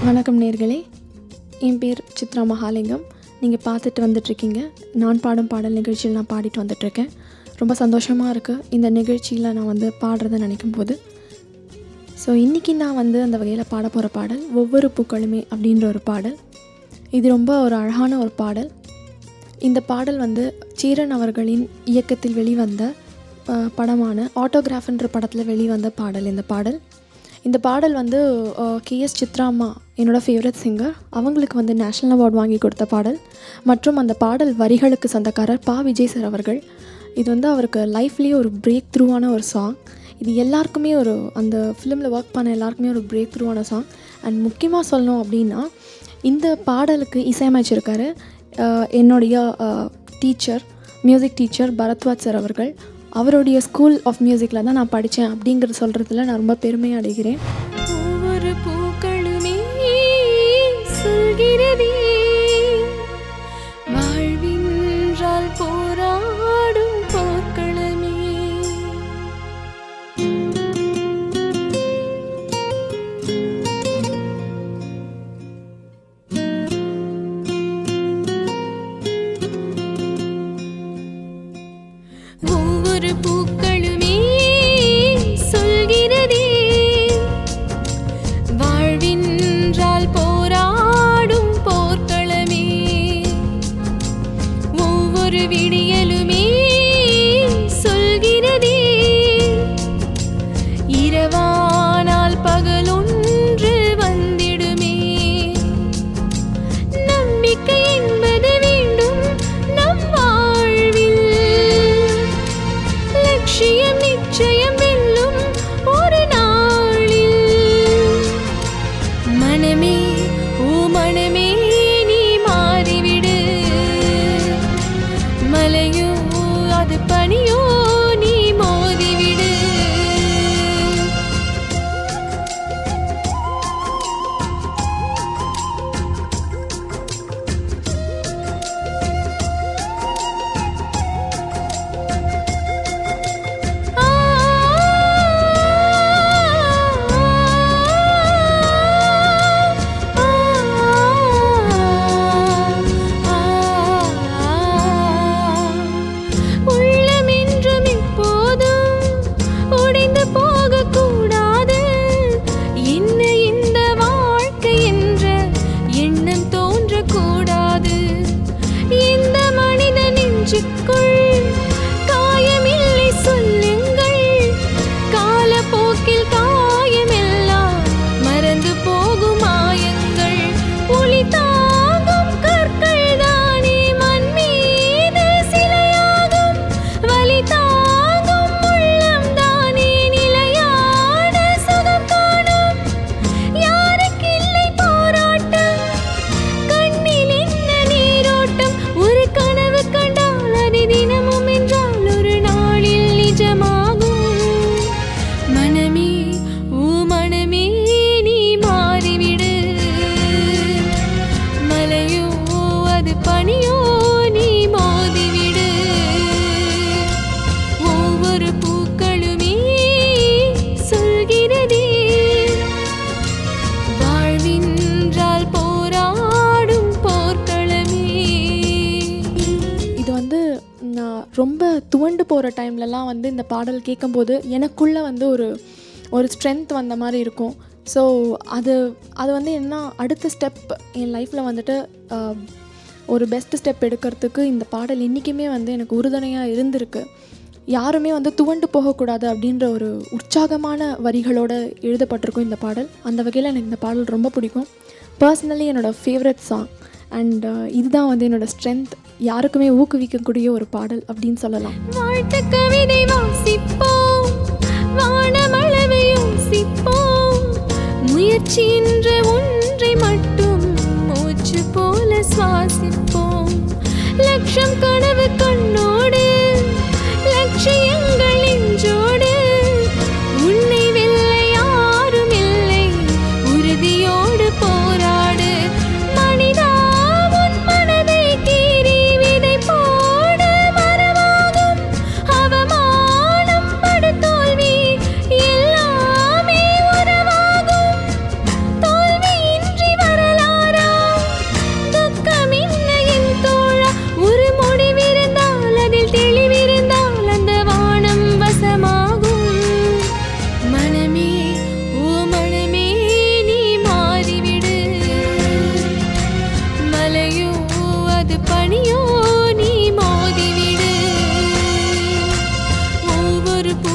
வணக்கம் நேர்களே, என் பேர் சித்ரா மகாலிங்கம். நீங்கள் பார்த்துட்டு வந்துட்ருக்கீங்க நான் பாடும் பாடல் நிகழ்ச்சியில். நான் பாடிட்டு வந்துட்ருக்கேன். ரொம்ப சந்தோஷமாக இருக்குது இந்த நிகழ்ச்சியில் நான் பாடுறதை நினைக்கும் போது. ஸோ இன்றைக்கி நான் அந்த வகையில் பாட போகிற பாடல் ஒவ்வொரு பூக்களுமே அப்படின்ற ஒரு பாடல். இது ரொம்ப ஒரு அழகான ஒரு பாடல். இந்த பாடல் சீரன் அவர்களின் இயக்கத்தில் வெளிவந்த படமான ஆட்டோகிராஃப்ன்ற படத்தில் வெளிவந்த பாடல். இந்த பாடல் KS சித்ராம்மா, என்னோடய ஃபேவரட் சிங்கர், அவங்களுக்கு நேஷ்னல் அவார்டு வாங்கி கொடுத்த பாடல். மற்றும் அந்த பாடல் வரிகளுக்கு சொந்தக்காரர் பா. விஜய் சார் அவர்கள். இது அவருக்கு லைஃப்லேயே ஒரு பிரேக் த்ரூவான ஒரு சாங். இது எல்லாருக்குமே அந்த ஃபிலிமில் ஒர்க் பண்ண எல்லாருக்குமே ஒரு பிரேக் த்ரூவான சாங். அண்ட் முக்கியமாக சொல்லணும் அப்படின்னா, இந்த பாடலுக்கு இசையமைச்சிருக்காரு என்னுடைய teacher, music teacher Bharadwaj sir அவர்கள். அவருடைய ஸ்கூல் ஆஃப் மியூசிக்கில் தான் நான் படித்தேன் அப்படிங்கிறது சொல்கிறதுல நான் ரொம்ப பெருமை அடைகிறேன். ஒவ்வொரு பூக்களுமே சொல்கிறதே, வாழ்வின்றால் போராடும் போர்க்களமே. ஒவ்வொரு பூக்களுமே சொல்கிறதே, வாழ்வின்றால் போராடும் போர்க்களமே. ஒவ்வொரு விடியலுமே சொல்கிறதே, இரவானால் பகலொன்று வந்திடுமே. நம்பிக்கை என்பது வேண்டும் நம் வாழ்வில், லட்சியம் நிச்சயம் வெல்லும் ஒரு நாளில். மனமே ஓ மனமே நீ மாறிவிடு, மலையோ அது பனியோ நீ மோதிவிடு. உள்ளமென்றும் எப்போதும் உடைந்து போகக்கூடாது. என்ன இந்த வாழ்க்கை என்ற எண்ணம் தோன்றக்கூடாது. எந்த மனித நெஞ்சுக்குள் காயமில்லை சொல்லுங்கள், காலப்போக்கில் காயமெல்லாம் மறந்து போகும் மாயங்கள். ஒளி தாங்கும் கற்கள் தானே மண் மீது சிலையாகும், வலி தாங்கும் உள்ளம் தானே நிலையான சுகம் காணும். யாருக்கில்லை போராட்டம், கண்ணில் என்ன நீரோட்டம். ஒரு கனவு கண்டால் அது தினமும் என்றால் ஒரு நாளில் நிஜமாகும். மனமே ஓ மனமே நீ மாறிவிடு, மலையோ அது பனியோ நீ மோதிவிடு. ஒவ்வொரு பூக்களுமே சொல்கிறதே, வாழ்வின்றால் போராடும் போர்க்களமே. இது நான் ரொம்ப துவண்டு போகிற டைம்லலாம் இந்த பாடல் கேட்கும்போது எனக்குள்ளே ஒரு ஸ்ட்ரென்த் வந்த மாதிரி இருக்கும். ஸோ அது என்ன அடுத்த ஸ்டெப் என் லைஃப்பில் ஒரு பெஸ்ட் ஸ்டெப் எடுக்கிறதுக்கு இந்த பாடல் இன்றைக்குமே எனக்கு உறுதுணையாக இருந்திருக்கு. யாருமே துவண்டு போகக்கூடாது அப்படின்ற ஒரு உற்சாகமான வரிகளோடு எழுதப்பட்டிருக்கும் இந்த பாடல். அந்த வகையில் எனக்கு இந்த பாடல் ரொம்ப பிடிக்கும். பர்சனலி என்னோடய ஃபேவரட் சாங். அண்ட் இதுதான் என்னோடய ஸ்ட்ரென்த், யாருக்குமே ஊக்குவிக்கக்கூடிய ஒரு பாடல் அப்படின்னு சொல்லலாம். வாழ்த்து கவிதை வாசிப்போம், வானமளவை யோசிப்போம், முயற்சி என்ற ஒன்றை மட்டும் மூச்சு போல சுவாசிப்போம். லட்சம் கனவு கண்ணோடு, லட்சியங்கள் நெஞ்சோடு, உன்னை வெல்ல யாரும் இல்லை, உறுதியோடு போராடு. மனிதா உன் மனதை கீறி விதை போடு, மரமாகும் அவமானம் ஒரு பூ